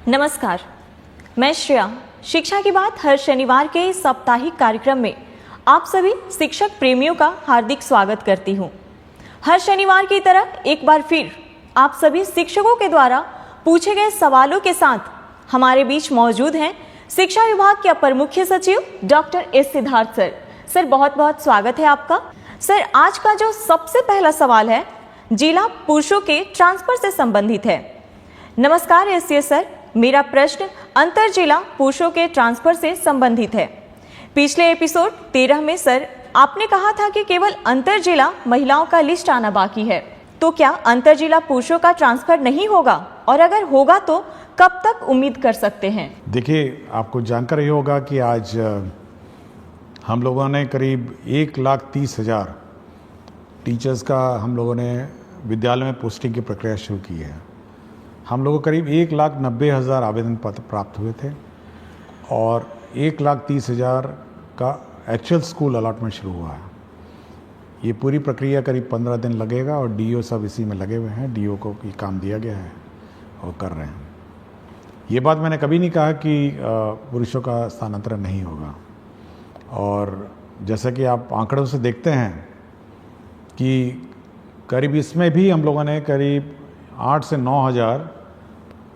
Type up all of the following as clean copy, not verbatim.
नमस्कार, मैं श्रेया। शिक्षा की बात हर शनिवार के इस साप्ताहिक कार्यक्रम में आप सभी शिक्षक प्रेमियों का हार्दिक स्वागत करती हूँ। हर शनिवार की तरह एक बार फिर आप सभी शिक्षकों के द्वारा पूछे गए सवालों के साथ हमारे बीच मौजूद हैं शिक्षा विभाग के अपर मुख्य सचिव doctor S Siddharth sir. Sir, बहुत बहुत स्वागत है आपका। सर, आज का जो सबसे पहला सवाल है जिला पुरुषों के ट्रांसफर से संबंधित है। नमस्कार एससीएस सर, मेरा प्रश्न अंतर जिला पुरुषों के ट्रांसफर से संबंधित है। पिछले एपिसोड 13 में सर आपने कहा था कि केवल अंतर जिला महिलाओं का लिस्ट आना बाकी है, तो क्या अंतर जिला पुरुषों का ट्रांसफर नहीं होगा, और अगर होगा तो कब तक उम्मीद कर सकते हैं? देखिए, आपको जानकर ये होगा कि आज हम लोगों ने करीब 1,30,000 टीचर्स का हम लोगों ने विद्यालय में पोस्टिंग की प्रक्रिया शुरू की है। हम लोगों को करीब 1,90,000 आवेदन पत्र प्राप्त हुए थे और 1,30,000 का एक्चुअल स्कूल अलॉटमेंट शुरू हुआ है। ये पूरी प्रक्रिया करीब 15 दिन लगेगा और डीओ सब इसी में लगे हुए हैं। डीओ को ये काम दिया गया है और कर रहे हैं। ये बात मैंने कभी नहीं कहा कि पुरुषों का स्थानांतरण नहीं होगा, और जैसा कि आप आंकड़ों से देखते हैं कि करीब इसमें भी हम लोगों ने करीब 8 से 9,000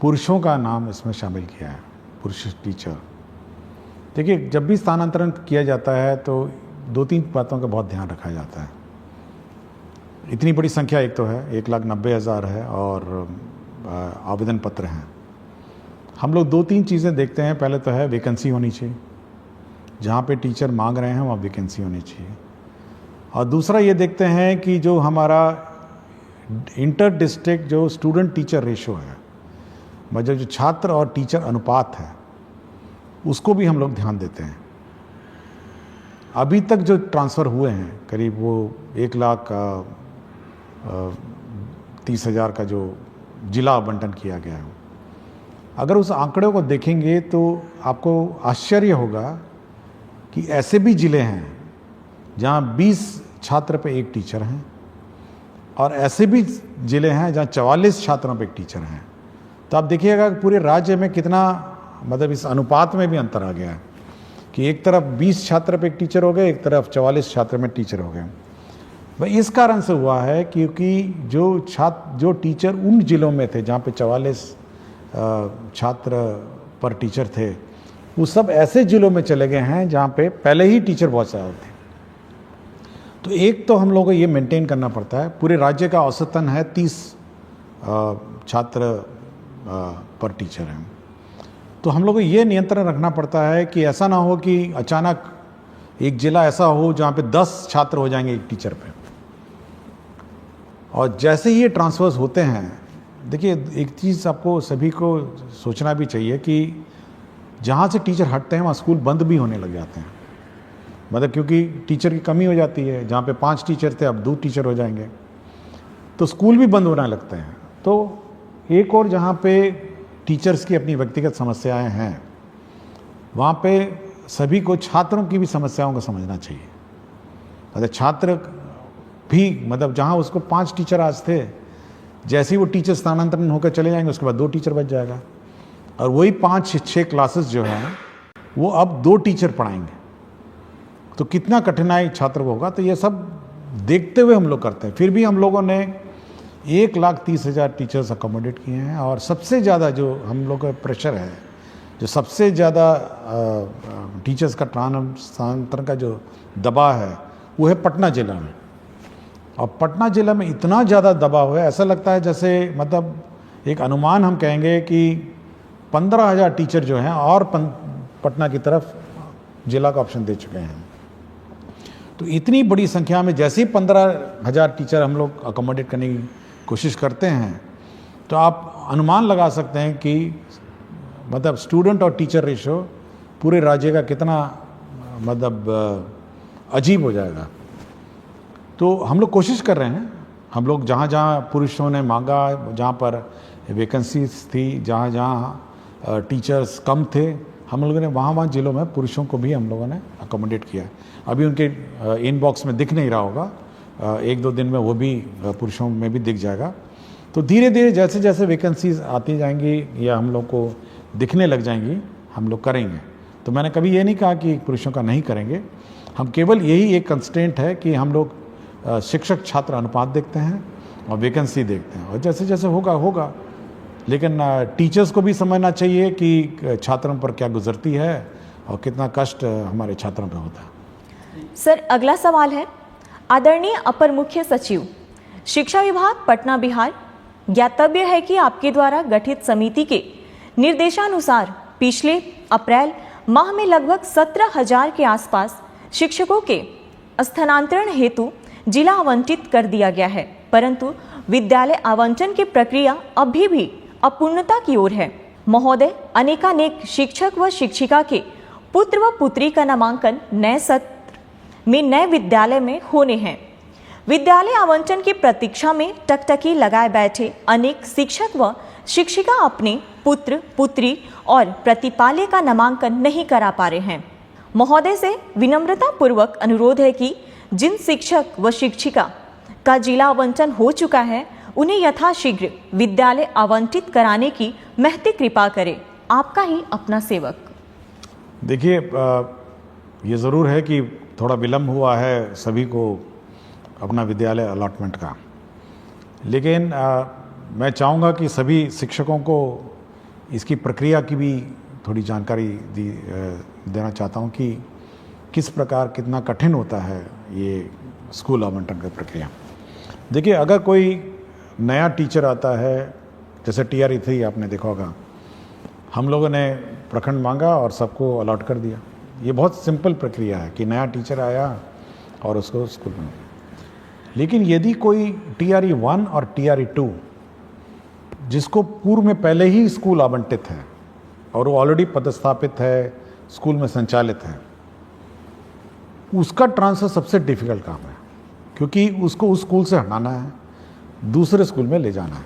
पुरुषों का नाम इसमें शामिल किया है, पुरुष टीचर। देखिए, जब भी स्थानांतरण किया जाता है तो 2-3 बातों का बहुत ध्यान रखा जाता है। इतनी बड़ी संख्या एक तो है, 1,90,000 है और आवेदन पत्र हैं। हम लोग 2-3 चीज़ें देखते हैं। पहले तो है वैकेंसी होनी चाहिए, जहाँ पे टीचर मांग रहे हैं वहाँ वैकेंसी होनी चाहिए। और दूसरा ये देखते हैं कि जो हमारा इंटर डिस्ट्रिक्ट जो स्टूडेंट टीचर रेशो है, मतलब जो छात्र और टीचर अनुपात है, उसको भी हम लोग ध्यान देते हैं। अभी तक जो ट्रांसफ़र हुए हैं करीब वो 1,30,000 का जो जिला आवंटन किया गया है, अगर उस आंकड़े को देखेंगे तो आपको आश्चर्य होगा कि ऐसे भी ज़िले हैं जहाँ 20 छात्र पे एक टीचर हैं, और ऐसे भी ज़िले हैं जहाँ 44 छात्रों पे एक टीचर हैं। तो आप देखिएगा कि पूरे राज्य में कितना, मतलब इस अनुपात में भी अंतर आ गया है कि एक तरफ 20 छात्र पे एक टीचर हो गए, एक तरफ 44 छात्र में टीचर हो गए। भाई इस कारण से हुआ है क्योंकि जो टीचर उन ज़िलों में थे जहाँ पे 44 छात्र पर टीचर थे, वो सब ऐसे ज़िलों में चले गए हैं जहाँ पे पहले ही टीचर बहुत ज़्यादा थे। तो एक तो हम लोगों को ये मेंटेन करना पड़ता है। पूरे राज्य का औसतन है 30 छात्र पर टीचर हैं। तो हम लोग को ये नियंत्रण रखना पड़ता है कि ऐसा ना हो कि अचानक एक ज़िला ऐसा हो जहाँ पे 10 छात्र हो जाएंगे एक टीचर पे। और जैसे ही ये ट्रांसफर्स होते हैं, देखिए एक चीज़ आपको सभी को सोचना भी चाहिए कि जहाँ से टीचर हटते हैं वहाँ स्कूल बंद भी होने लग जाते हैं। मतलब क्योंकि टीचर की कमी हो जाती है, जहाँ पे 5 टीचर थे अब 2 टीचर हो जाएंगे, तो स्कूल भी बंद होने लगते हैं। तो एक और जहाँ पे टीचर्स की अपनी व्यक्तिगत समस्याएं हैं, वहाँ पे सभी को छात्रों की भी समस्याओं को समझना चाहिए। मतलब छात्र भी, मतलब जहाँ उसको 5 टीचर आज थे, जैसे ही वो टीचर स्थानांतरण होकर चले जाएंगे उसके बाद 2 टीचर बच जाएगा, और वही 5-6 क्लासेस जो हैं वो अब 2 टीचर पढ़ाएंगे। तो कितना कठिनाई छात्र को होगा। तो ये सब देखते हुए हम लोग करते हैं। फिर भी हम लोगों ने 1,30,000 टीचर्स अकोमोडेट किए हैं, और सबसे ज़्यादा जो हम लोग का प्रेशर है, जो सबसे ज़्यादा टीचर्स का स्थानांतरण का जो दबाव है, वो है पटना ज़िला में। और पटना ज़िला में इतना ज़्यादा दबाव है, ऐसा लगता है जैसे, मतलब एक अनुमान हम कहेंगे कि 15,000 टीचर जो हैं और पटना की तरफ जिला का ऑप्शन दे चुके हैं। तो इतनी बड़ी संख्या में जैसे ही 15,000 टीचर हम लोग अकोमोडेट करने की कोशिश करते हैं, तो आप अनुमान लगा सकते हैं कि मतलब स्टूडेंट और टीचर रेशो पूरे राज्य का कितना मतलब अजीब हो जाएगा। तो हम लोग कोशिश कर रहे हैं। हम लोग जहाँ जहाँ पुरुषों ने मांगा, जहाँ पर वैकेंसीज थी, जहाँ जहाँ टीचर्स कम थे, हम लोगों ने वहाँ ज़िलों में पुरुषों को भी हम लोगों ने अकोमोडेट किया। अभी उनके इनबॉक्स में दिख नहीं रहा होगा, 1-2 दिन में वो भी पुरुषों में भी दिख जाएगा। तो धीरे धीरे जैसे जैसे वैकेंसीज आती जाएंगी या हम लोग को दिखने लग जाएंगी, हम लोग करेंगे। तो मैंने कभी ये नहीं कहा कि पुरुषों का नहीं करेंगे, हम केवल यही एक कंस्ट्रेंट है कि हम लोग शिक्षक छात्र अनुपात देखते हैं और वैकेंसी देखते हैं, और जैसे जैसे होगा होगा। लेकिन टीचर्स को भी समझना चाहिए कि छात्रों पर क्या गुजरती है और कितना कष्ट हमारे छात्रों पर होता है। सर, अगला सवाल है, आदरणीय अपर मुख्य सचिव, शिक्षा विभाग पटना बिहार, ज्ञातव्य है कि आपके द्वारा गठित समिति के निर्देशानुसार पिछले अप्रैल माह में लगभग 17,000 के आसपास शिक्षकों के स्थानांतरण हेतु जिला आवंटित कर दिया गया है, परंतु विद्यालय आवंटन की प्रक्रिया अभी भी अपूर्णता की ओर है। महोदय, अनेकानेक शिक्षक व शिक्षिका के पुत्र व पुत्री का नामांकन नए सत्र में नए विद्यालय में होने हैं। विद्यालय आवंटन की प्रतीक्षा में टकटकी लगाए बैठे अनेक शिक्षक व शिक्षिका अपने पुत्र पुत्री और प्रतिपाल्य का नामांकन नहीं करा पा रहे हैं। महोदय से विनम्रता पूर्वक अनुरोध है कि जिन शिक्षक व शिक्षिका का जिला आवंटन हो चुका है उन्हें यथाशीघ्र विद्यालय आवंटित कराने की महती कृपा करें। आपका ही अपना सेवक। देखिए, ये ज़रूर है कि थोड़ा विलम्ब हुआ है सभी को अपना विद्यालय अलॉटमेंट का, लेकिन मैं चाहूँगा कि सभी शिक्षकों को इसकी प्रक्रिया की भी थोड़ी जानकारी देना चाहता हूँ कि किस प्रकार कितना कठिन होता है ये स्कूल आवंटन की प्रक्रिया। देखिए, अगर कोई नया टीचर आता है, जैसे TRE 3 आपने देखा होगा, हम लोगों ने प्रखंड मांगा और सबको अलॉट कर दिया। ये बहुत सिंपल प्रक्रिया है कि नया टीचर आया और उसको स्कूल में। लेकिन यदि कोई TRE 1 और TRE 2 जिसको पूर्व में पहले ही स्कूल आवंटित है और वो ऑलरेडी पदस्थापित है, स्कूल में संचालित है, उसका ट्रांसफ़र सबसे डिफिकल्ट काम है, क्योंकि उसको उस स्कूल से हटाना है, दूसरे स्कूल में ले जाना है,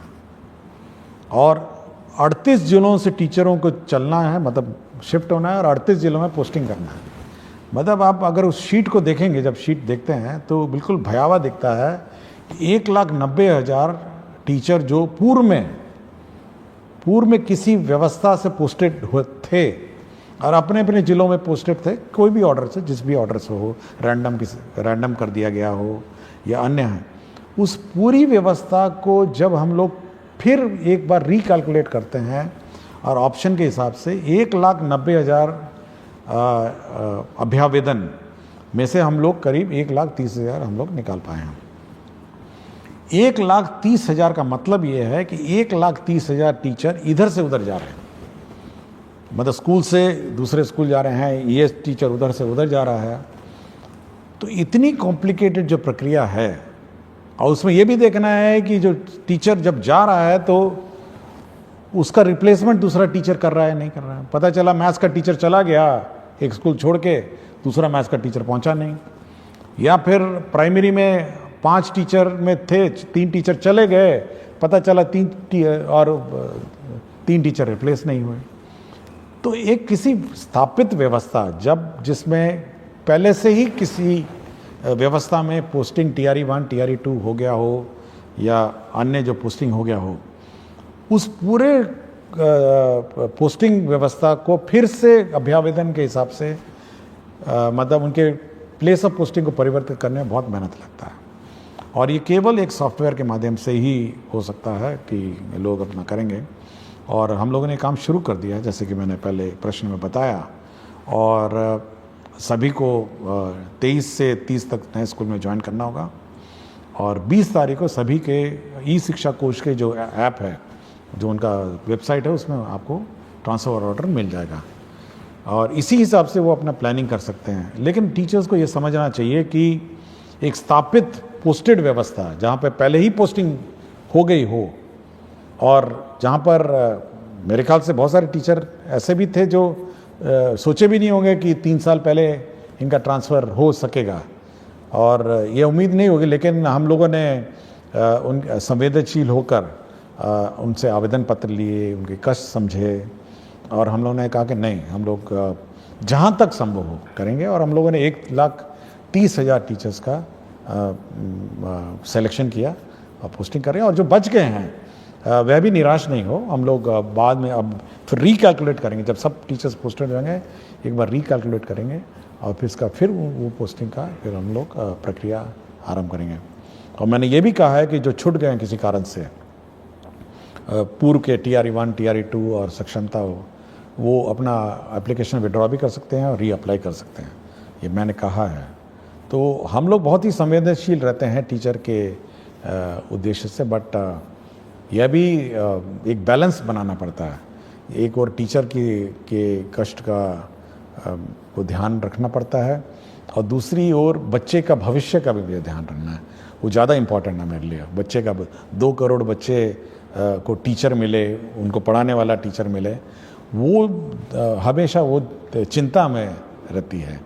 और 38 जिलों से टीचरों को चलना है, मतलब शिफ्ट होना है, और 38 जिलों में पोस्टिंग करना है। मतलब आप अगर उस शीट को देखेंगे, जब शीट देखते हैं तो बिल्कुल भयावह दिखता है कि 1,90,000 टीचर जो पूर्व में किसी व्यवस्था से पोस्टेड थे और अपने अपने ज़िलों में पोस्टेड थे, कोई भी ऑर्डर से, जिस भी ऑर्डर से हो, रैंडम कर दिया गया हो या अन्य है, उस पूरी व्यवस्था को जब हम लोग फिर एक बार रिकैलकुलेट करते हैं और ऑप्शन के हिसाब से 1,90,000 अभ्यावेदन में से हम लोग करीब 1,30,000 हम लोग निकाल पाए हैं। 1,30,000 का मतलब ये है कि 1,30,000 टीचर इधर से उधर जा रहे हैं, मतलब स्कूल से दूसरे स्कूल जा रहे हैं, ये टीचर उधर से उधर जा रहा है। तो इतनी कॉम्प्लिकेटेड जो प्रक्रिया है, और उसमें ये भी देखना है कि जो टीचर जब जा रहा है तो उसका रिप्लेसमेंट दूसरा टीचर कर रहा है नहीं कर रहा है। पता चला मैथ्स का टीचर चला गया एक स्कूल छोड़ के, दूसरा मैथ्स का टीचर पहुंचा नहीं, या फिर प्राइमरी में 5 टीचर में थे, 3 टीचर चले गए, पता चला 3 टीचर रिप्लेस नहीं हुए। तो एक किसी स्थापित व्यवस्था जिसमें पहले से ही किसी व्यवस्था में पोस्टिंग TRE 1 TRE 2 हो गया हो या अन्य जो पोस्टिंग हो गया हो, उस पूरे पोस्टिंग व्यवस्था को फिर से अभ्यावेदन के हिसाब से मतलब उनके प्लेस ऑफ पोस्टिंग को परिवर्तित करने में बहुत मेहनत लगता है, और ये केवल एक सॉफ्टवेयर के माध्यम से ही हो सकता है कि लोग अपना करेंगे। और हम लोगों ने काम शुरू कर दिया है, जैसे कि मैंने पहले प्रश्न में बताया, और सभी को 23 से 30 तक नए स्कूल में ज्वाइन करना होगा, और 20 तारीख को सभी के ई-शिक्षा कोश के जो ऐप है, जो उनका वेबसाइट है, उसमें आपको ट्रांसफ़र ऑर्डर मिल जाएगा, और इसी हिसाब से वो अपना प्लानिंग कर सकते हैं। लेकिन टीचर्स को ये समझना चाहिए कि एक स्थापित पोस्टेड व्यवस्था जहाँ पे पहले ही पोस्टिंग हो गई हो, और जहाँ पर मेरे ख्याल से बहुत सारे टीचर ऐसे भी थे जो सोचे भी नहीं होंगे कि 3 साल पहले इनका ट्रांसफ़र हो सकेगा, और ये उम्मीद नहीं होगी, लेकिन हम लोगों ने उन संवेदनशील होकर उनसे आवेदन पत्र लिए, उनके कष्ट समझे, और हम लोगों ने कहा कि नहीं, हम लोग जहाँ तक संभव हो करेंगे, और हम लोगों ने 1,30,000 टीचर्स का सिलेक्शन किया और पोस्टिंग कर रहे हैं, और जो बच गए हैं वह भी निराश नहीं हो। हम लोग बाद में अब फिर रिकैलकुलेट करेंगे, जब सब टीचर्स पोस्टेड हो जाएंगे एक बार रिकैलकुलेट करेंगे और फिर इसका फिर वो पोस्टिंग का फिर हम लोग प्रक्रिया आरंभ करेंगे। और मैंने ये भी कहा है कि जो छूट गए हैं किसी कारण से, पूर्व के TRE 1 TRE 2 और सक्षमता हो, वो अपना एप्लीकेशन विड्रॉ भी कर सकते हैं और रीअप्लाई कर सकते हैं, ये मैंने कहा है। तो हम लोग बहुत ही संवेदनशील रहते हैं टीचर के उद्देश्य से, बट यह भी एक बैलेंस बनाना पड़ता है। एक और टीचर के कष्ट का को ध्यान रखना पड़ता है और दूसरी ओर बच्चे का भविष्य का भी ध्यान रखना है। वो ज़्यादा इम्पोर्टेंट है मेरे लिए। बच्चे का 2 करोड़ बच्चे को टीचर मिले, उनको पढ़ाने वाला टीचर मिले, वो हमेशा वो चिंता में रहती है।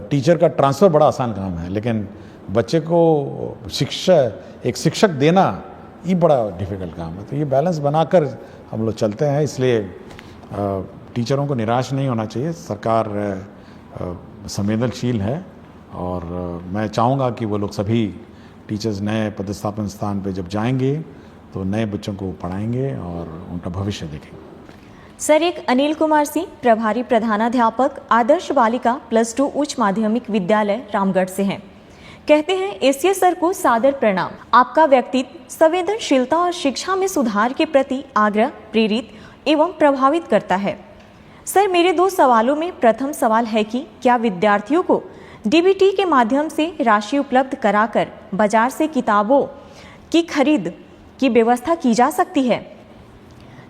टीचर का ट्रांसफ़र बड़ा आसान काम है, लेकिन बच्चे को एक शिक्षक देना ये बड़ा डिफ़िकल्ट काम है। तो ये बैलेंस बनाकर हम लोग चलते हैं, इसलिए टीचरों को निराश नहीं होना चाहिए। सरकार संवेदनशील है और मैं चाहूँगा कि वो लोग सभी टीचर्स नए पदस्थापन स्थान पे जब जाएंगे तो नए बच्चों को पढ़ाएंगे और उनका भविष्य देखेंगे। सर, एक अनिल कुमार सिंह, प्रभारी प्रधानाध्यापक, आदर्श बालिका +2 उच्च माध्यमिक विद्यालय रामगढ़ से हैं। कहते हैं, एसीए सर को सादर प्रणाम। आपका व्यक्तित्व संवेदनशीलता और शिक्षा में सुधार के प्रति आग्रह प्रेरित एवं प्रभावित करता है। सर, मेरे 2 सवालों में प्रथम सवाल है कि क्या विद्यार्थियों को डीबीटी के माध्यम से राशि उपलब्ध कराकर बाजार से किताबों की खरीद की व्यवस्था की जा सकती है?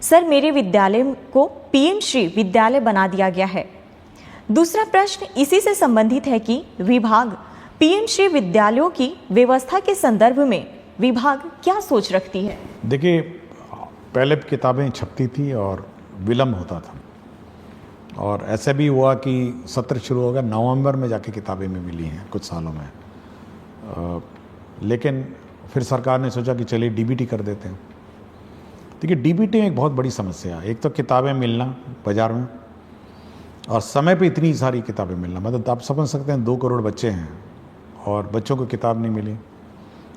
सर, मेरे विद्यालय को पीएम श्री विद्यालय बना दिया गया है। दूसरा प्रश्न इसी से संबंधित है कि विभाग पीएम श्री विद्यालयों की व्यवस्था के संदर्भ में विभाग क्या सोच रखती है? देखिए, पहले किताबें छपती थी और विलम्ब होता था, और ऐसा भी हुआ कि सत्र शुरू हो गया, नवंबर में जाके किताबें में मिली हैं कुछ सालों में। लेकिन फिर सरकार ने सोचा कि चलिए डीबीटी कर देते हैं। देखिए, डीबीटी में एक बहुत बड़ी समस्या है। एक तो किताबें मिलना बाज़ार में, और समय पे इतनी सारी किताबें मिलना, मतलब आप समझ सकते हैं 2 करोड़ बच्चे हैं और बच्चों को किताब नहीं मिली,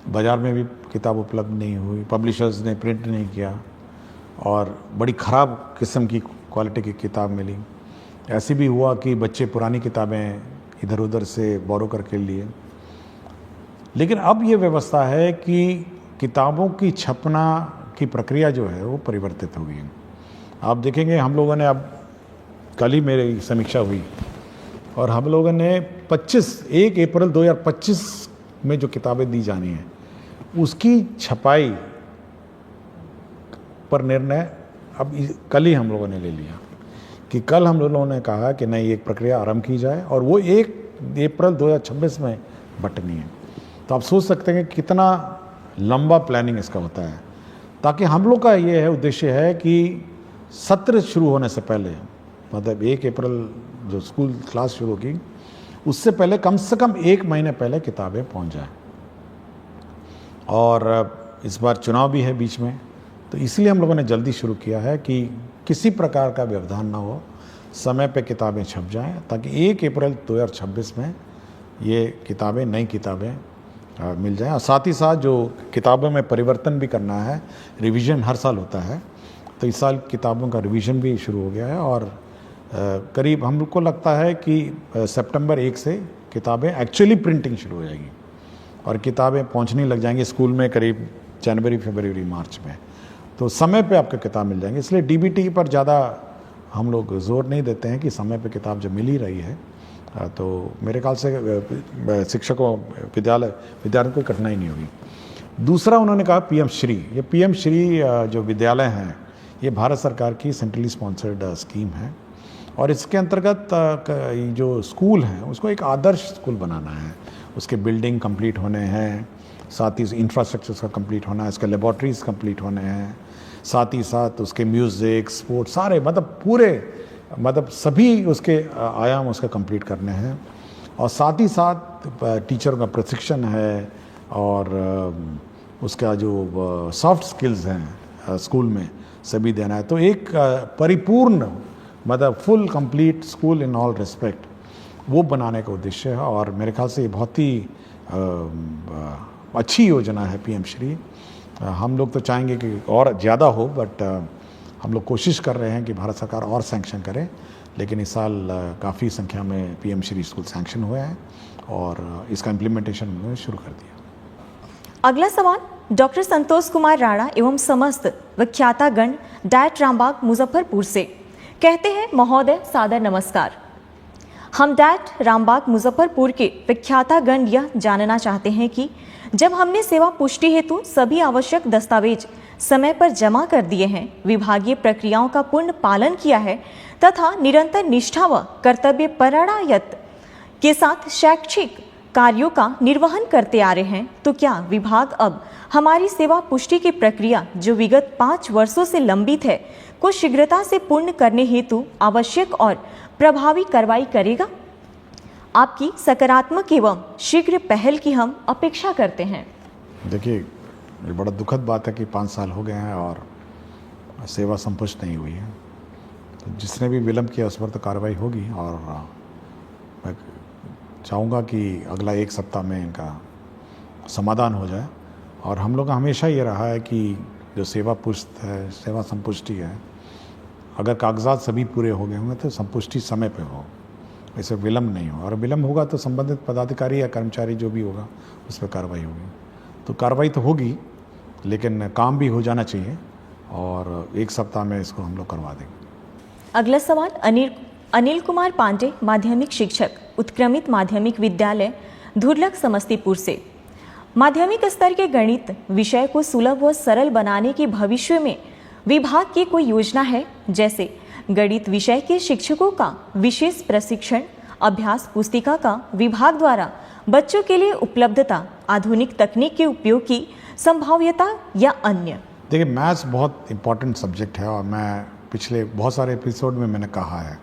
बाज़ार में भी किताब उपलब्ध नहीं हुई, पब्लिशर्स ने प्रिंट नहीं किया और बड़ी ख़राब किस्म की क्वालिटी की किताब मिली। ऐसे भी हुआ कि बच्चे पुरानी किताबें इधर उधर से बोरो करके लिए। लेकिन अब ये व्यवस्था है कि किताबों की छपना की प्रक्रिया जो है वो परिवर्तित हो गई है। आप देखेंगे, हम लोगों ने अब कल ही मेरी समीक्षा हुई और हम लोगों ने 1 अप्रैल 2025 में जो किताबें दी जानी है उसकी छपाई पर निर्णय अब कल ही हम लोगों ने ले लिया कि कल हम लोगों ने कहा कि नहीं, एक प्रक्रिया आरंभ की जाए और वो 1 अप्रैल 2026 में बंटनी है। तो आप सोच सकते हैं कि कितना लंबा प्लानिंग इसका होता है, ताकि हम लोग का ये है उद्देश्य है कि सत्र शुरू होने से पहले, मतलब 1 अप्रैल जो स्कूल क्लास शुरू होगी उससे पहले कम से कम 1 महीने पहले किताबें पहुंच जाएं। और इस बार चुनाव भी है बीच में, तो इसलिए हम लोगों ने जल्दी शुरू किया है कि किसी प्रकार का व्यवधान ना हो, समय पे किताबें छप जाएं, ताकि 1 अप्रैल 2026 में ये किताबें, नई किताबें मिल जाएं। और साथ ही साथ जो किताबों में परिवर्तन भी करना है, रिवीजन हर साल होता है, तो इस साल किताबों का रिवीजन भी शुरू हो गया है और करीब हम लोग को लगता है कि सितंबर 1 से किताबें एक्चुअली प्रिंटिंग शुरू हो जाएगी और किताबें पहुंचने लग जाएंगी स्कूल में करीब जनवरी, फरवरी, मार्च में। तो समय पे आपको किताब मिल जाएंगी। इसलिए डीबीटी पर ज़्यादा हम लोग जोर नहीं देते हैं कि समय पे किताब जब मिल ही रही है तो मेरे ख्याल से शिक्षकों, विद्यार्थियों को कठिनाई नहीं होगी। दूसरा, उन्होंने कहा पीएम श्री। ये पीएम श्री जो विद्यालय हैं, ये भारत सरकार की सेंट्रली स्पॉन्सर्ड स्कीम है और इसके अंतर्गत जो स्कूल हैं उसको एक आदर्श स्कूल बनाना है। उसके बिल्डिंग कंप्लीट होने हैं, साथ ही इंफ्रास्ट्रक्चर का कंप्लीट होना है, इसके लेबॉर्ट्रीज कंप्लीट होने हैं, साथ ही साथ उसके म्यूज़िक, स्पोर्ट्स, सारे मतलब सभी उसके आयाम उसका कंप्लीट करने हैं। और साथ ही साथ टीचरों का प्रशिक्षण है और उसका जो सॉफ्ट स्किल्स हैं स्कूल में सभी देना है। तो एक परिपूर्ण, मतलब full complete school in all respect, वो बनाने का उद्देश्य है। और मेरे ख्याल से ये बहुत ही अच्छी योजना है पीएम श्री, हम लोग तो चाहेंगे कि और ज़्यादा हो, बट हम लोग कोशिश कर रहे हैं कि भारत सरकार और सैंक्शन करे। लेकिन इस साल काफ़ी संख्या में पीएम श्री स्कूल सैंक्शन हुए हैं और इसका इम्प्लीमेंटेशन उन्होंने शुरू कर दिया। अगला सवाल डॉक्टर संतोष कुमार राणा एवं समस्त विख्यातागण डायट रामबाग मुजफ्फरपुर से। कहते हैं, महोदय सादर नमस्कार। हम डायट रामबाग मुजफ्फरपुर के विख्यातागण यह जानना चाहते हैं कि जब हमने सेवा पुष्टि हेतु सभी आवश्यक दस्तावेज समय पर जमा कर दिए हैं, विभागीय प्रक्रियाओं का पूर्ण पालन किया है तथा निरंतर निष्ठा व कर्तव्य परायणता के साथ शैक्षिक कार्यों का निर्वहन करते आ रहे हैं, तो क्या विभाग अब हमारी सेवा पुष्टि की प्रक्रिया जो विगत 5 वर्षों से लंबित है को शीघ्रता से पूर्ण करने हेतु आवश्यक और प्रभावी कार्रवाई करेगा? आपकी सकारात्मक एवं शीघ्र पहल की हम अपेक्षा करते हैं। देखिए, ये बड़ा दुखद बात है कि 5 साल हो गए हैं और सेवा संपुष्ट नहीं हुई है। तो जिसने भी विलंब किया उस पर तो कार्रवाई होगी और मैं चाहूँगा कि अगला 1 सप्ताह में इनका समाधान हो जाए। और हम लोग का हमेशा ये रहा है कि जो सेवा पुष्ट है, सेवा संपुष्टि है, अगर कागजात सभी पूरे हो गए होंगे तो संपुष्टि समय पे हो, ऐसे विलम्ब नहीं हो। और विलम्ब होगा तो संबंधित पदाधिकारी या कर्मचारी जो भी होगा उस पर कार्रवाई होगी। तो कार्रवाई तो होगी, लेकिन काम भी हो जाना चाहिए और 1 सप्ताह में इसको हम लोग करवा देंगे। अगला सवाल अनिल कुमार पांडे, माध्यमिक शिक्षक, उत्क्रमित माध्यमिक विद्यालय धुरलक समस्तीपुर से। माध्यमिक स्तर के गणित विषय को सुलभ व सरल बनाने की भविष्य में विभाग की कोई योजना है? जैसे गणित विषय के शिक्षकों का विशेष प्रशिक्षण, अभ्यास पुस्तिका का विभाग द्वारा बच्चों के लिए उपलब्धता, आधुनिक तकनीक के उपयोग की संभाव्यता या अन्य? देखिए, मैथ्स बहुत इम्पॉर्टेंट सब्जेक्ट है और मैं पिछले बहुत सारे एपिसोड में मैंने कहा है।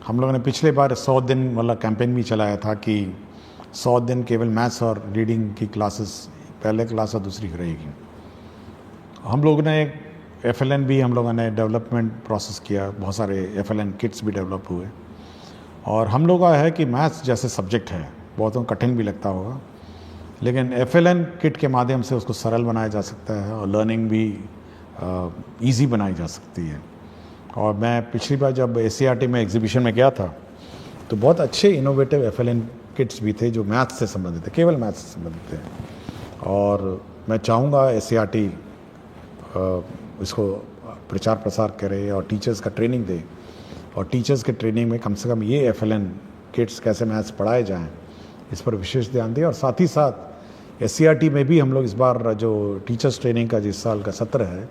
हम लोगों ने पिछले बार 100 दिन वाला कैंपेन भी चलाया था कि 100 दिन केवल मैथ्स और रीडिंग की क्लासेस, पहले क्लास और दूसरी रहेगी। हम लोगों ने FLN भी हम लोगों ने डेवलपमेंट प्रोसेस किया, बहुत सारे FLN किट्स भी डेवलप हुए। और हम लोगों का है कि मैथ्स जैसे सब्जेक्ट है, बहुतों को कठिन भी लगता होगा, लेकिन FLN किट के माध्यम से उसको सरल बनाया जा सकता है और लर्निंग भी ईजी बनाई जा सकती है। और मैं पिछली बार जब ACRT में एग्जीबिशन में गया था तो बहुत अच्छे इनोवेटिव FLN किट्स भी थे जो मैथ्स से संबंधित थे, केवल मैथ्स से संबंधित थे। और मैं चाहूँगा ACRT इसको प्रचार प्रसार करे और टीचर्स का ट्रेनिंग दे, और टीचर्स के ट्रेनिंग में कम से कम ये FLN किट्स कैसे मैथ्स पढ़ाए जाएं इस पर विशेष ध्यान दें। और साथ ही साथ SCRT में भी हम लोग इस बार जो टीचर्स ट्रेनिंग का जिस साल का सत्र है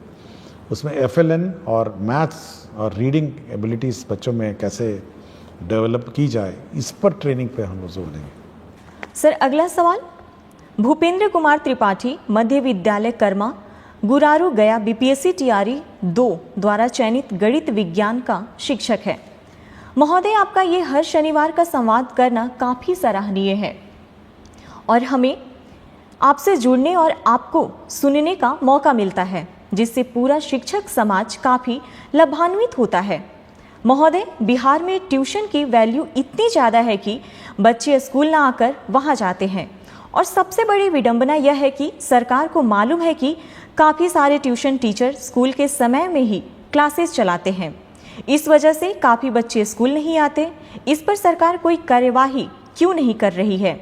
उसमें FLN और मैथ्स और रीडिंग एबिलिटीज़ बच्चों में कैसे डेवलप की जाए इस पर ट्रेनिंग पे हम लोग जोर देंगे। सर, अगला सवाल भूपेंद्र कुमार त्रिपाठी, मध्य विद्यालय कर्मा, गुरारू गया, BPSC TRE 2 द्वारा चयनित गणित विज्ञान का शिक्षक है। महोदय, आपका ये हर शनिवार का संवाद करना काफ़ी सराहनीय है और हमें आपसे जुड़ने और आपको सुनने का मौका मिलता है, जिससे पूरा शिक्षक समाज काफ़ी लाभान्वित होता है। महोदय, बिहार में ट्यूशन की वैल्यू इतनी ज़्यादा है कि बच्चे स्कूल ना आकर वहाँ जाते हैं, और सबसे बड़ी विडंबना यह है कि सरकार को मालूम है कि काफ़ी सारे ट्यूशन टीचर स्कूल के समय में ही क्लासेस चलाते हैं। इस वजह से काफ़ी बच्चे स्कूल नहीं आते। इस पर सरकार कोई कार्यवाही क्यों नहीं कर रही है?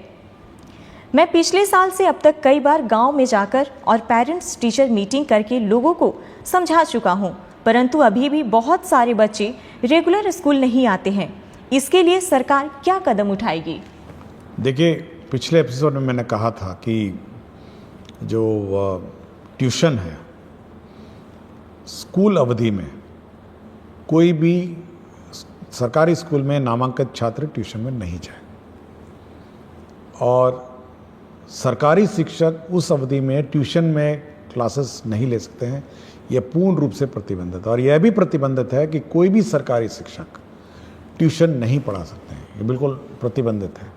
मैं पिछले साल से अब तक कई बार गांव में जाकर और पेरेंट्स टीचर मीटिंग करके लोगों को समझा चुका हूं, परंतु अभी भी बहुत सारे बच्चे रेगुलर स्कूल नहीं आते हैं। इसके लिए सरकार क्या कदम उठाएगी? देखिए, पिछले एपिसोड में मैंने कहा था कि जो ट्यूशन है, स्कूल अवधि में कोई भी सरकारी स्कूल में नामांकित छात्र ट्यूशन में नहीं जाए, और सरकारी शिक्षक उस अवधि में ट्यूशन में क्लासेस नहीं ले सकते हैं। यह पूर्ण रूप से प्रतिबंधित है। और यह भी प्रतिबंधित है कि कोई भी सरकारी शिक्षक ट्यूशन नहीं पढ़ा सकते हैं, ये बिल्कुल प्रतिबंधित है।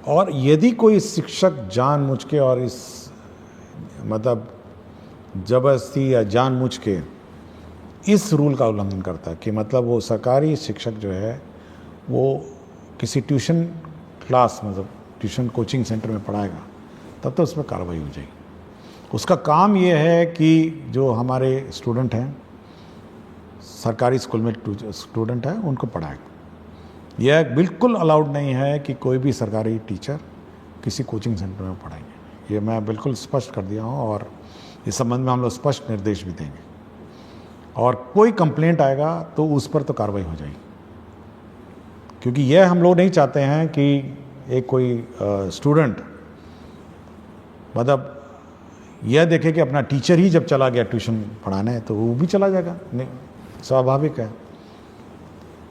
और यदि कोई शिक्षक जानबूझ के और इस मतलब जबरदस्ती या जानबूझ के इस रूल का उल्लंघन करता है कि मतलब वो सरकारी शिक्षक जो है वो किसी ट्यूशन क्लास मतलब ट्यूशन कोचिंग सेंटर में पढ़ाएगा, तब तो उस पर कार्रवाई हो जाएगी। उसका काम ये है कि जो हमारे स्टूडेंट हैं, सरकारी स्कूल में स्टूडेंट हैं, उनको पढ़ाए। यह बिल्कुल अलाउड नहीं है कि कोई भी सरकारी टीचर किसी कोचिंग सेंटर में पढ़ाएंगे। ये मैं बिल्कुल स्पष्ट कर दिया हूँ और इस संबंध में हम लोग स्पष्ट निर्देश भी देंगे। और कोई कंप्लेंट आएगा तो उस पर तो कार्रवाई हो जाएगी, क्योंकि यह हम लोग नहीं चाहते हैं कि एक कोई स्टूडेंट मतलब यह देखे कि अपना टीचर ही जब चला गया ट्यूशन पढ़ाने तो वो भी चला जाएगा, नहीं, स्वाभाविक है।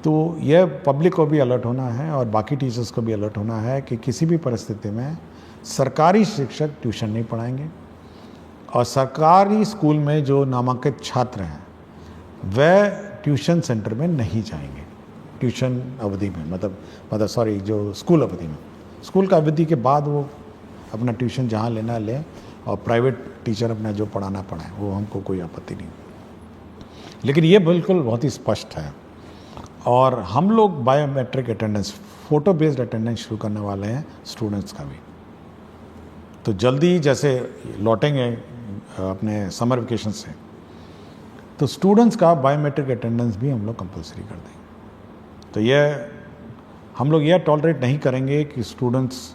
तो यह पब्लिक को भी अलर्ट होना है और बाकी टीचर्स को भी अलर्ट होना है कि किसी भी परिस्थिति में सरकारी शिक्षक ट्यूशन नहीं पढ़ाएंगे और सरकारी स्कूल में जो नामांकित छात्र हैं वह ट्यूशन सेंटर में नहीं जाएंगे ट्यूशन अवधि में, मतलब सॉरी, जो स्कूल अवधि में। स्कूल का अवधि के बाद वो अपना ट्यूशन जहाँ लेना लें और प्राइवेट टीचर अपना जो पढ़ाना पढ़ाएं, वो हमको कोई आपत्ति नहीं। लेकिन ये बिल्कुल बहुत ही स्पष्ट है। और हम लोग biometric attendance, photo based attendance शुरू करने वाले हैं स्टूडेंट्स का भी। तो जल्दी जैसे लौटेंगे अपने समर वेकेशन से, तो स्टूडेंट्स का बायोमेट्रिक अटेंडेंस भी हम लोग कंपलसरी कर देंगे। तो यह हम लोग यह टॉलरेट नहीं करेंगे कि स्टूडेंट्स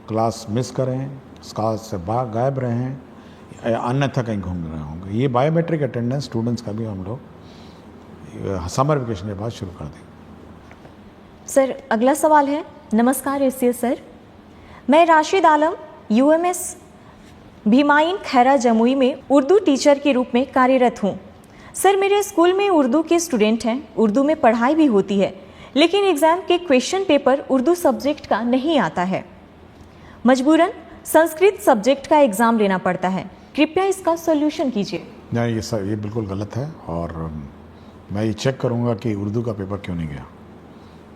क्लास मिस करें, क्लास से गायब रहें, अन्यथा कहीं घूम रहे होंगे। ये बायोमेट्रिक अटेंडेंस स्टूडेंट्स का भी हम लोग समर वेकेशन के बाद शुरू कर देंगे। सर, अगला सवाल है। नमस्कार एससीएस सर, मैं राशिद आलम यूएमएस भीमाइन खैरा जमुई में उर्दू टीचर के रूप में कार्यरत हूँ। सर, मेरे स्कूल में उर्दू के स्टूडेंट हैं, उर्दू में पढ़ाई भी होती है, लेकिन एग्ज़ाम के क्वेश्चन पेपर उर्दू सब्जेक्ट का नहीं आता है। मजबूरन संस्कृत सब्जेक्ट का एग्ज़ाम लेना पड़ता है। कृपया इसका सॉल्यूशन कीजिए। नहीं, ये बिल्कुल गलत है और मैं ये चेक करूँगा कि उर्दू का पेपर क्यों नहीं गया।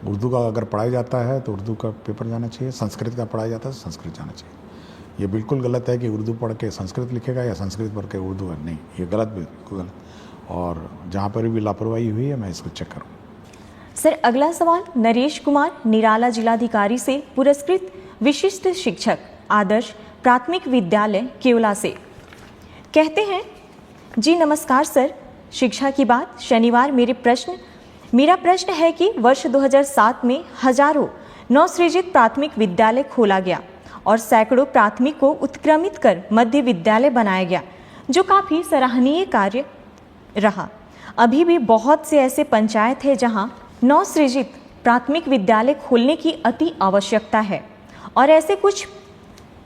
उर्दू का अगर पढ़ाया जाता है तो उर्दू का पेपर जाना चाहिए, संस्कृत का पढ़ाया जाता है तो संस्कृत जाना चाहिए। ये बिल्कुल गलत है कि उर्दू पढ़ के संस्कृत लिखेगा या संस्कृत पढ़ के उर्दू है, नहीं, ये गलत, बिल्कुल गलत। और जहाँ पर भी लापरवाही हुई है मैं इसको चेक करूँ। सर, अगला सवाल नरेश कुमार निराला जिलाधिकारी से पुरस्कृत विशिष्ट शिक्षक आदर्श प्राथमिक विद्यालय केवला से। कहते हैं, जी नमस्कार सर, शिक्षा की बात। शनिवार मेरा प्रश्न है कि वर्ष 2007 में हजारों नवसृजित प्राथमिक विद्यालय खोला गया और सैकड़ों प्राथमिक को उत्क्रमित कर मध्य विद्यालय बनाया गया, जो काफ़ी सराहनीय कार्य रहा। अभी भी बहुत से ऐसे पंचायत है जहां नवसृजित प्राथमिक विद्यालय खोलने की अति आवश्यकता है और ऐसे कुछ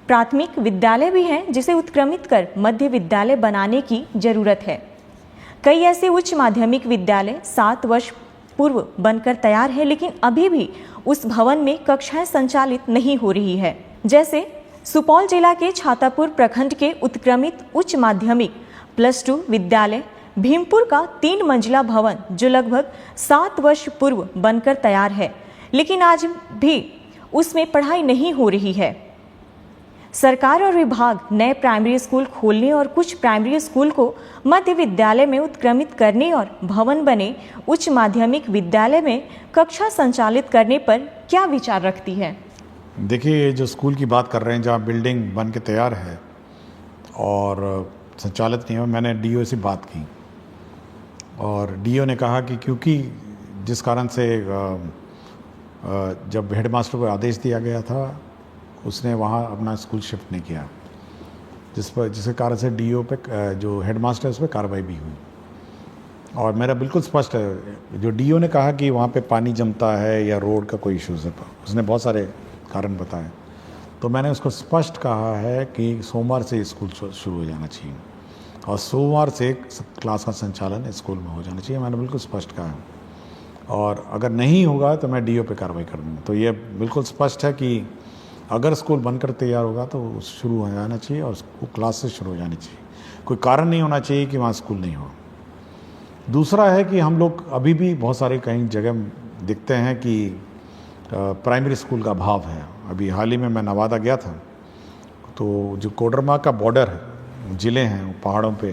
प्राथमिक विद्यालय भी हैं जिसे उत्क्रमित कर मध्य विद्यालय बनाने की जरूरत है। कई ऐसे उच्च माध्यमिक विद्यालय 7 वर्ष पूर्व बनकर तैयार है, लेकिन अभी भी उस भवन में कक्षाएं संचालित नहीं हो रही है। जैसे सुपौल जिला के छातापुर प्रखंड के उत्क्रमित उच्च माध्यमिक +2 विद्यालय भीमपुर का 3 मंजिला भवन, जो लगभग 7 वर्ष पूर्व बनकर तैयार है, लेकिन आज भी उसमें पढ़ाई नहीं हो रही है। सरकार और विभाग नए प्राइमरी स्कूल खोलने और कुछ प्राइमरी स्कूल को मध्य विद्यालय में उत्क्रमित करने और भवन बने उच्च माध्यमिक विद्यालय में कक्षा संचालित करने पर क्या विचार रखती है? देखिए, जो स्कूल की बात कर रहे हैं जहाँ बिल्डिंग बन के तैयार है और संचालित नहीं हो, मैंने डीओ से बात की और डीओ ने कहा कि क्योंकि जिस कारण से जब हेडमास्टर को आदेश दिया गया था उसने वहाँ अपना स्कूल शिफ्ट नहीं किया, जिसके कारण से डीओ पे जो हेडमास्टर है उस पर कार्रवाई भी हुई। और मेरा बिल्कुल स्पष्ट है, जो डीओ ने कहा कि वहाँ पे पानी जमता है या रोड का कोई इश्यूज़ है, उसने बहुत सारे कारण बताए, तो मैंने उसको स्पष्ट कहा है कि सोमवार से स्कूल शुरू हो जाना चाहिए और सोमवार से क्लास का संचालन स्कूल में हो जाना चाहिए। मैंने बिल्कुल स्पष्ट कहा है और अगर नहीं होगा तो मैं डीओ पे कार्रवाई कर दूँगा। तो ये बिल्कुल स्पष्ट है कि अगर स्कूल बनकर तैयार होगा तो शुरू हो जाना चाहिए और क्लास से शुरू हो जानी चाहिए। कोई कारण नहीं होना चाहिए कि वहाँ स्कूल नहीं हो। दूसरा है कि हम लोग अभी भी बहुत सारे कई जगह दिखते हैं कि प्राइमरी स्कूल का अभाव है। अभी हाल ही में मैं नवादा गया था, तो जो कोडरमा का बॉर्डर है, ज़िले हैं पहाड़ों पे,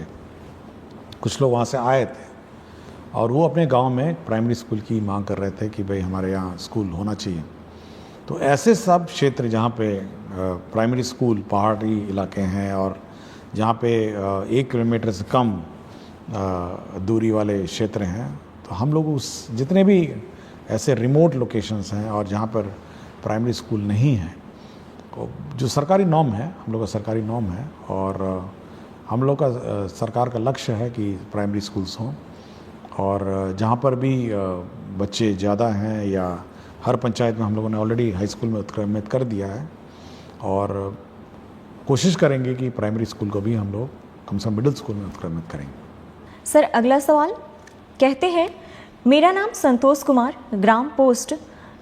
कुछ लोग वहाँ से आए थे और वो अपने गांव में प्राइमरी स्कूल की मांग कर रहे थे कि भाई हमारे यहाँ स्कूल होना चाहिए। तो ऐसे सब क्षेत्र जहाँ पे प्राइमरी स्कूल पहाड़ी इलाके हैं और जहाँ पे 1 किलोमीटर से कम दूरी वाले क्षेत्र हैं, तो हम लोग उस जितने भी ऐसे रिमोट लोकेशंस हैं और जहाँ पर प्राइमरी स्कूल नहीं है, तो जो सरकारी नॉर्म है, हम लोग का सरकारी नॉर्म है और हम लोग का सरकार का लक्ष्य है कि प्राइमरी स्कूल्स हों, और जहाँ पर भी बच्चे ज़्यादा हैं या हर पंचायत में हम लोगों ने ऑलरेडी हाई स्कूल में उत्क्रमित कर दिया है, और कोशिश करेंगे कि प्राइमरी स्कूल को भी हम लोग कम से कम मिडिल स्कूल में उत्क्रमित करेंगे। सर अगला सवाल कहते हैं, मेरा नाम संतोष कुमार, ग्राम पोस्ट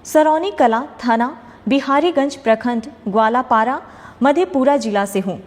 सरौनी कला, थाना बिहारीगंज, प्रखंड ग्वालापारा, मधेपुरा जिला से हूँ।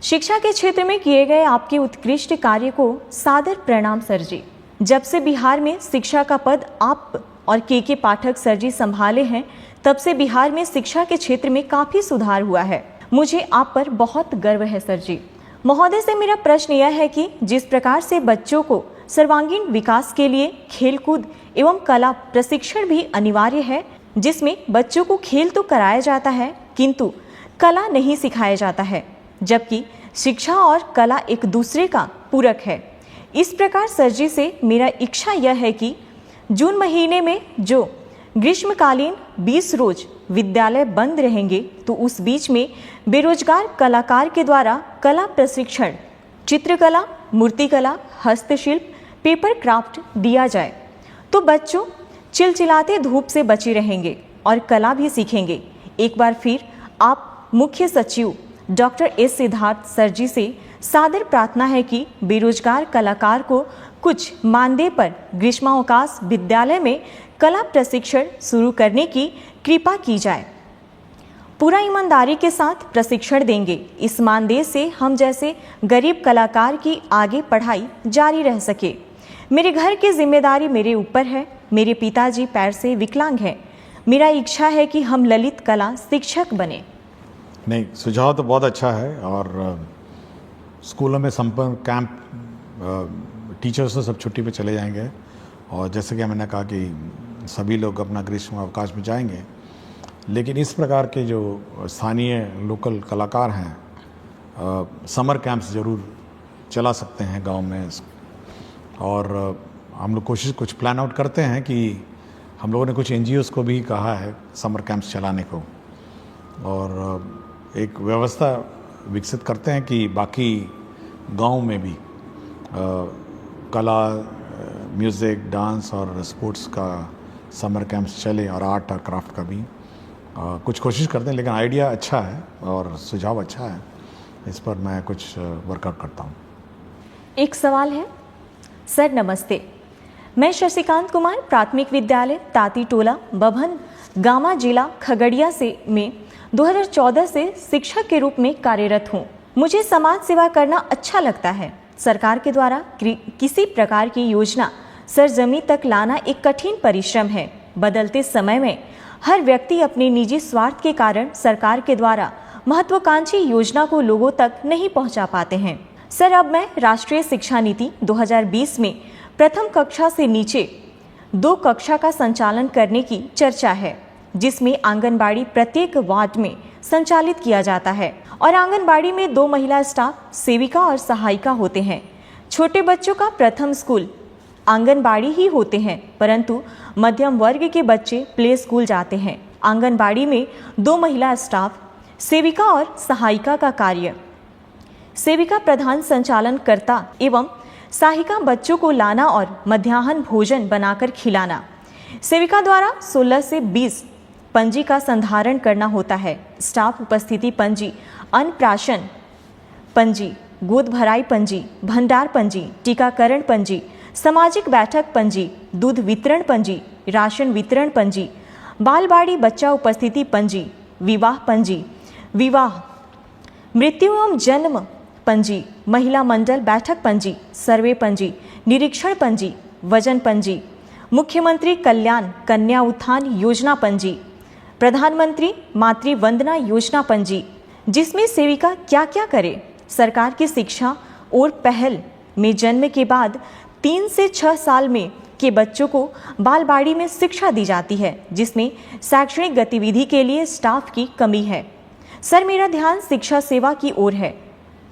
शिक्षा के क्षेत्र में किए गए आपके उत्कृष्ट कार्य को सादर प्रणाम सर जी। जब से बिहार में शिक्षा का पद आप और के पाठक सर जी संभाले हैं, तब से बिहार में शिक्षा के क्षेत्र में काफ़ी सुधार हुआ है। मुझे आप पर बहुत गर्व है सर जी। महोदय से मेरा प्रश्न यह है कि जिस प्रकार से बच्चों को सर्वांगीण विकास के लिए खेलकूद एवं कला प्रशिक्षण भी अनिवार्य है, जिसमें बच्चों को खेल तो कराया जाता है किंतु कला नहीं सिखाया जाता है, जबकि शिक्षा और कला एक दूसरे का पूरक है। इस प्रकार सर जी से मेरा इच्छा यह है कि जून महीने में जो ग्रीष्मकालीन 20 रोज विद्यालय बंद रहेंगे, तो उस बीच में बेरोजगार कलाकार के द्वारा कला प्रशिक्षण, चित्रकला, मूर्तिकला, हस्तशिल्प, पेपर क्राफ्ट दिया जाए, तो बच्चों चिलचिलाते धूप से बचे रहेंगे और कला भी सीखेंगे। एक बार फिर आप मुख्य सचिव डॉक्टर एस सिद्धार्थ सर जी से सादर प्रार्थना है कि बेरोजगार कलाकार को कुछ मानदेय पर ग्रीष्मावकाश विद्यालय में कला प्रशिक्षण शुरू करने की कृपा की जाए। पूरा ईमानदारी के साथ प्रशिक्षण देंगे। इस मानदेय से हम जैसे गरीब कलाकार की आगे पढ़ाई जारी रह सके। मेरे घर की जिम्मेदारी मेरे ऊपर है। मेरे पिताजी पैर से विकलांग हैं। मेरा इच्छा है कि हम ललित कला शिक्षक बने। नहीं, सुझाव तो बहुत अच्छा है, और स्कूलों में संपर्क कैंप, टीचर्स तो सब छुट्टी पे चले जाएंगे, और जैसे कि मैंने कहा कि सभी लोग अपना ग्रीष्म अवकाश में जाएंगे, लेकिन इस प्रकार के जो स्थानीय लोकल कलाकार हैं समर कैंप्स ज़रूर चला सकते हैं गांव में। और हम लोग कुछ प्लान आउट करते हैं कि हम लोगों ने कुछ NGOs को भी कहा है समर कैंप्स चलाने को, और एक व्यवस्था विकसित करते हैं कि बाकी गांव में भी कला, म्यूज़िक, डांस और स्पोर्ट्स का समर कैंप्स चले, और आर्ट और क्राफ्ट का भी कुछ कोशिश करते हैं। लेकिन आइडिया अच्छा है और सुझाव अच्छा है, इस पर मैं कुछ वर्कआउट करता हूँ। एक सवाल है सर, नमस्ते। मैं शशिकांत कुमार, प्राथमिक विद्यालय ताती टोला, बभन गामा, जिला खगड़िया से में 2014 से शिक्षक के रूप में कार्यरत हूँ। मुझे समाज सेवा करना अच्छा लगता है। सरकार के द्वारा किसी प्रकार की योजना सरजमी तक लाना एक कठिन परिश्रम है। बदलते समय में हर व्यक्ति अपने निजी स्वार्थ के कारण सरकार के द्वारा महत्वाकांक्षी योजना को लोगों तक नहीं पहुंचा पाते हैं। सर, अब मैं राष्ट्रीय शिक्षा नीति 2020 में प्रथम कक्षा से नीचे 2 कक्षा का संचालन करने की चर्चा है, जिसमें आंगनबाड़ी प्रत्येक वार्ड में संचालित किया जाता है, और आंगनबाड़ी में 2 महिला स्टाफ सेविका और सहायिका होते हैं। छोटे बच्चों का प्रथम स्कूल आंगनबाड़ी ही होते हैं, परंतु मध्यम वर्ग के बच्चे प्ले स्कूल जाते हैं। आंगनबाड़ी में 2 महिला स्टाफ, सेविका और सहायिका का कार्य। सेविका प्रधान संचालन करता एवं सहायिका बच्चों को लाना और मध्याह्न भोजन बनाकर खिलाना। सेविका द्वारा 16 से 20 पंजी का संधारण करना होता है। स्टाफ उपस्थिति पंजी, अन्नप्राशन पंजी, गोद भराई पंजी, भंडार पंजी, टीकाकरण पंजी, सामाजिक बैठक पंजी, दूध वितरण पंजी, राशन वितरण पंजी, बालबाड़ी बच्चा उपस्थिति पंजी, विवाह पंजी, विवाह, मृत्यु एवं जन्म पंजी, महिला मंडल बैठक पंजी, सर्वे पंजी, निरीक्षण पंजी, वजन पंजी, मुख्यमंत्री कल्याण कन्या उत्थान योजना पंजी, प्रधानमंत्री मातृ वंदना योजना पंजी, जिसमें सेविका क्या क्या करे। सरकार की शिक्षा और पहल में जन्म के बाद 3 से 6 साल में के बच्चों को बालबाड़ी में शिक्षा दी जाती है, जिसमें शैक्षणिक गतिविधि के लिए स्टाफ की कमी है। सर, मेरा ध्यान शिक्षा सेवा की ओर है।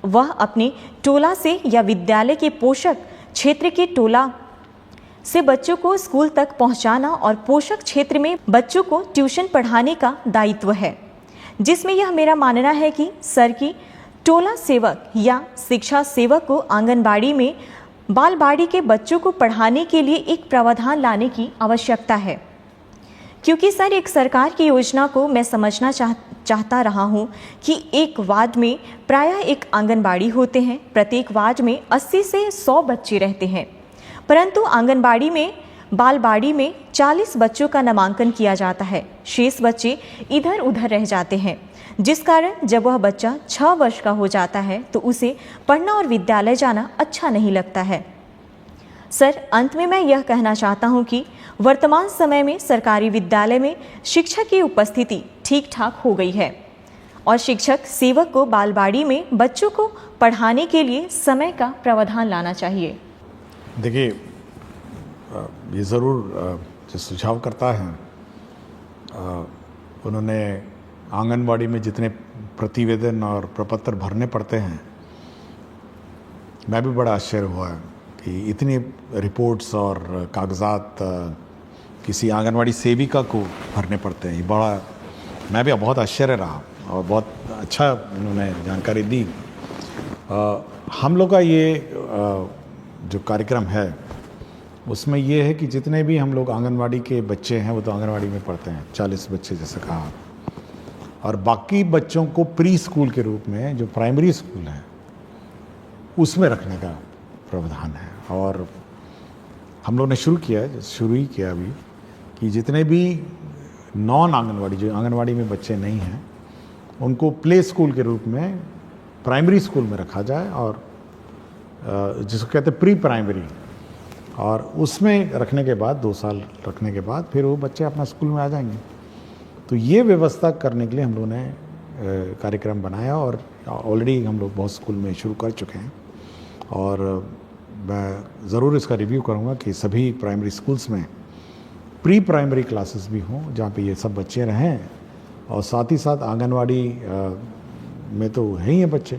वह अपने टोला से या विद्यालय के पोषक क्षेत्र के टोला से बच्चों को स्कूल तक पहुंचाना और पोषक क्षेत्र में बच्चों को ट्यूशन पढ़ाने का दायित्व है, जिसमें यह मेरा मानना है कि सर की टोला सेवक या शिक्षा सेवक को आंगनबाड़ी में बालवाड़ी के बच्चों को पढ़ाने के लिए एक प्रावधान लाने की आवश्यकता है। क्योंकि सर एक सरकार की योजना को मैं समझना चाहता रहा हूँ कि एक वार्ड में प्रायः एक आंगनबाड़ी होते हैं, प्रत्येक वार्ड में 80 से 100 बच्चे रहते हैं, परंतु आंगनबाड़ी में बालवाड़ी में 40 बच्चों का नामांकन किया जाता है, शेष बच्चे इधर उधर रह जाते हैं, जिस कारण जब वह बच्चा 6 वर्ष का हो जाता है तो उसे पढ़ना और विद्यालय जाना अच्छा नहीं लगता है। सर अंत में मैं यह कहना चाहता हूँ कि वर्तमान समय में सरकारी विद्यालय में शिक्षक की उपस्थिति ठीक ठाक हो गई है और शिक्षक सेवक को बालवाड़ी में बच्चों को पढ़ाने के लिए समय का प्रावधान लाना चाहिए। देखिए, ये ज़रूर जो सुझाव करता है, उन्होंने आंगनबाड़ी में जितने प्रतिवेदन और प्रपत्र भरने पड़ते हैं, मैं भी बड़ा आश्चर्य हुआ कि इतनी रिपोर्ट्स और कागजात किसी आंगनबाड़ी सेविका को भरने पड़ते हैं। मैं भी बहुत आश्चर्य रहा और बहुत अच्छा उन्होंने जानकारी दी। हम लोग का ये जो कार्यक्रम है उसमें ये है कि जितने भी हम लोग आंगनबाड़ी के बच्चे हैं वो तो आंगनबाड़ी में पढ़ते हैं, 40 बच्चे जैसे कहा, और बाकी बच्चों को प्री स्कूल के रूप में जो प्राइमरी स्कूल है उसमें रखने का प्रावधान है। और हम लोग ने शुरू ही किया अभी कि जितने भी नॉन आंगनबाड़ी, जो आंगनबाड़ी में बच्चे नहीं हैं, उनको प्ले स्कूल के रूप में प्राइमरी स्कूल में रखा जाए, और जिसको कहते हैं प्री प्राइमरी, और उसमें रखने के बाद 2 साल रखने के बाद फिर वो बच्चे अपना स्कूल में आ जाएंगे। तो ये व्यवस्था करने के लिए हम लोगों ने कार्यक्रम बनाया और ऑलरेडी हम लोग बहुत स्कूल में शुरू कर चुके हैं, और मैं ज़रूर इसका रिव्यू करूँगा कि सभी प्राइमरी स्कूल्स में प्री प्राइमरी क्लासेस भी हों जहाँ पे ये सब बच्चे रहें, और साथ ही साथ आंगनवाड़ी में तो है ही हैं बच्चे,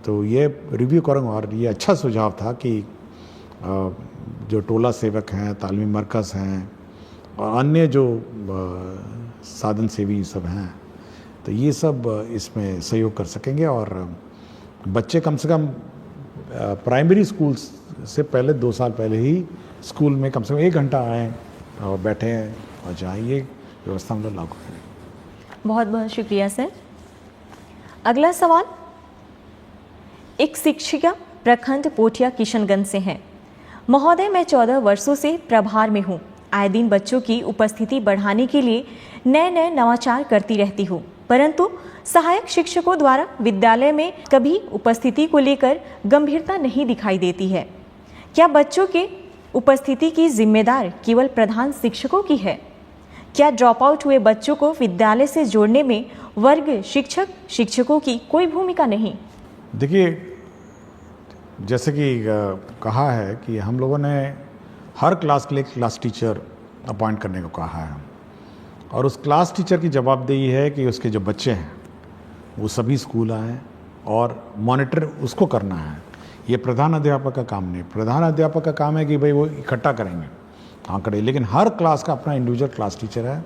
तो ये रिव्यू करूँगा। और ये अच्छा सुझाव था कि जो टोला सेवक हैं, तालीमी मरकज़ हैं और अन्य जो साधन सेवी सब हैं, तो ये सब इसमें सहयोग कर सकेंगे, और बच्चे कम से कम प्राइमरी स्कूल से पहले 2 साल पहले ही स्कूल में कम से कम 1 घंटा आएँ और बैठें और जाएँ। ये व्यवस्था हम लोग लागू करें। बहुत बहुत शुक्रिया सर। अगला सवाल एक शिक्षिका प्रखंड पोठिया किशनगंज से हैं। महोदय, मैं 14 वर्षों से प्रभार में हूँ। आए दिन बच्चों की उपस्थिति बढ़ाने के लिए नए नवाचार करती रहती हूँ, परंतु सहायक शिक्षकों द्वारा विद्यालय में कभी उपस्थिति को लेकर गंभीरता नहीं दिखाई देती है। क्या बच्चों के उपस्थिति की जिम्मेदार केवल प्रधान शिक्षकों की है? क्या ड्रॉप आउट हुए बच्चों को विद्यालय से जोड़ने में वर्ग शिक्षकों की कोई भूमिका नहीं? देखिए, जैसे कि कहा है कि हम लोगों ने हर क्लास के लिए क्लास टीचर अपॉइंट करने को कहा है, और उस क्लास टीचर की जवाबदेही है कि उसके जो बच्चे हैं वो सभी स्कूल आएँ और मॉनिटर उसको करना है। ये प्रधान अध्यापक का काम नहीं। प्रधान अध्यापक का काम है कि भाई वो इकट्ठा करेंगे आंकड़े, लेकिन हर क्लास का अपना इंडिविजुअल क्लास टीचर है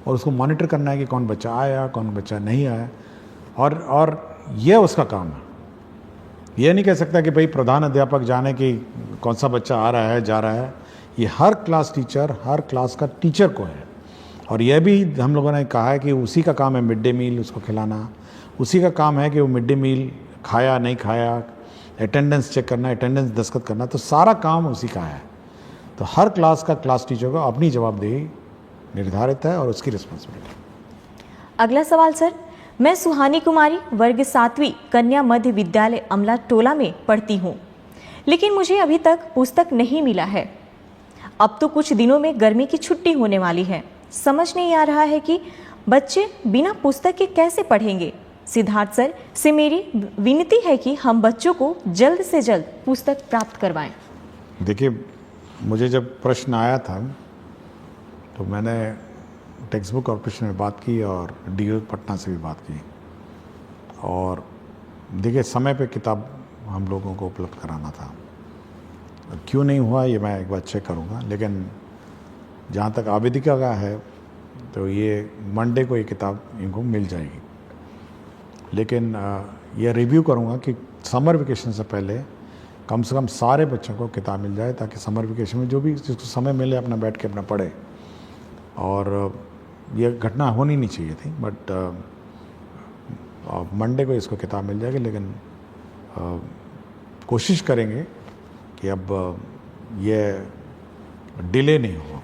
और उसको मॉनिटर करना है कि कौन बच्चा आया, कौन बच्चा नहीं आया, और ये उसका काम है। ये नहीं कह सकता कि भाई प्रधान अध्यापक जाने कि कौन सा बच्चा आ रहा है, जा रहा है। ये हर क्लास टीचर, हर क्लास का टीचर को है। और यह भी हम लोगों ने कहा है कि उसी का काम है मिड डे मील उसको खिलाना, उसी का काम है कि वो मिड डे मील खाया नहीं खाया, अटेंडेंस चेक करना, अटेंडेंस दस्तखत करना, तो सारा काम उसी का है। तो हर क्लास का क्लास टीचर को अपनी जवाबदेही निर्धारित है और उसकी रिस्पॉन्सिबिलिटी। अगला सवाल सर, मैं सुहानी कुमारी वर्ग 7वीं कन्या मध्य विद्यालय अमला टोला में पढ़ती हूँ, लेकिन मुझे अभी तक पुस्तक नहीं मिला है। अब तो कुछ दिनों में गर्मी की छुट्टी होने वाली है। समझ नहीं आ रहा है कि बच्चे बिना पुस्तक के कैसे पढ़ेंगे। सिद्धार्थ सर से मेरी विनती है कि हम बच्चों को जल्द से जल्द पुस्तक प्राप्त करवाएं। देखिए, मुझे जब प्रश्न आया था तो मैंने टेक्स्ट बुक कॉर्पोरेशन में बात की और डीओ पटना से भी बात की, और देखिए समय पे किताब हम लोगों को उपलब्ध कराना था। क्यों नहीं हुआ ये मैं एक बार चेक करूँगा, लेकिन जहाँ तक आवेदिका का है तो ये मंडे को ये किताब इनको मिल जाएगी। लेकिन ये रिव्यू करूँगा कि समर वेकेशन से पहले कम से कम सारे बच्चों को किताब मिल जाए, ताकि समर वेकेशन में जो भी जिसको समय मिले अपना बैठ के अपना पढ़े। और ये घटना होनी नहीं चाहिए थी, बट मंडे को इसको किताब मिल जाएगी। लेकिन कोशिश करेंगे कि अब ये डिले नहीं हो।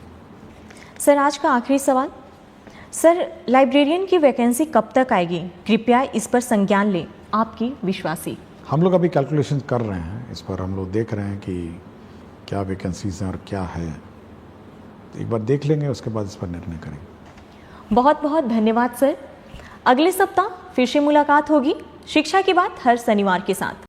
सर आज का आखिरी सवाल, सर लाइब्रेरियन की वैकेंसी कब तक आएगी? कृपया इस पर संज्ञान लें, आपकी विश्वासी। हम लोग अभी कैलकुलेशन कर रहे हैं इस पर, हम लोग देख रहे हैं कि क्या वैकेंसीज हैं और क्या है। एक बार देख लेंगे, उसके बाद इस पर निर्णय करेंगे। बहुत बहुत धन्यवाद सर। अगले सप्ताह फिर से मुलाकात होगी शिक्षा की बात हर शनिवार के साथ।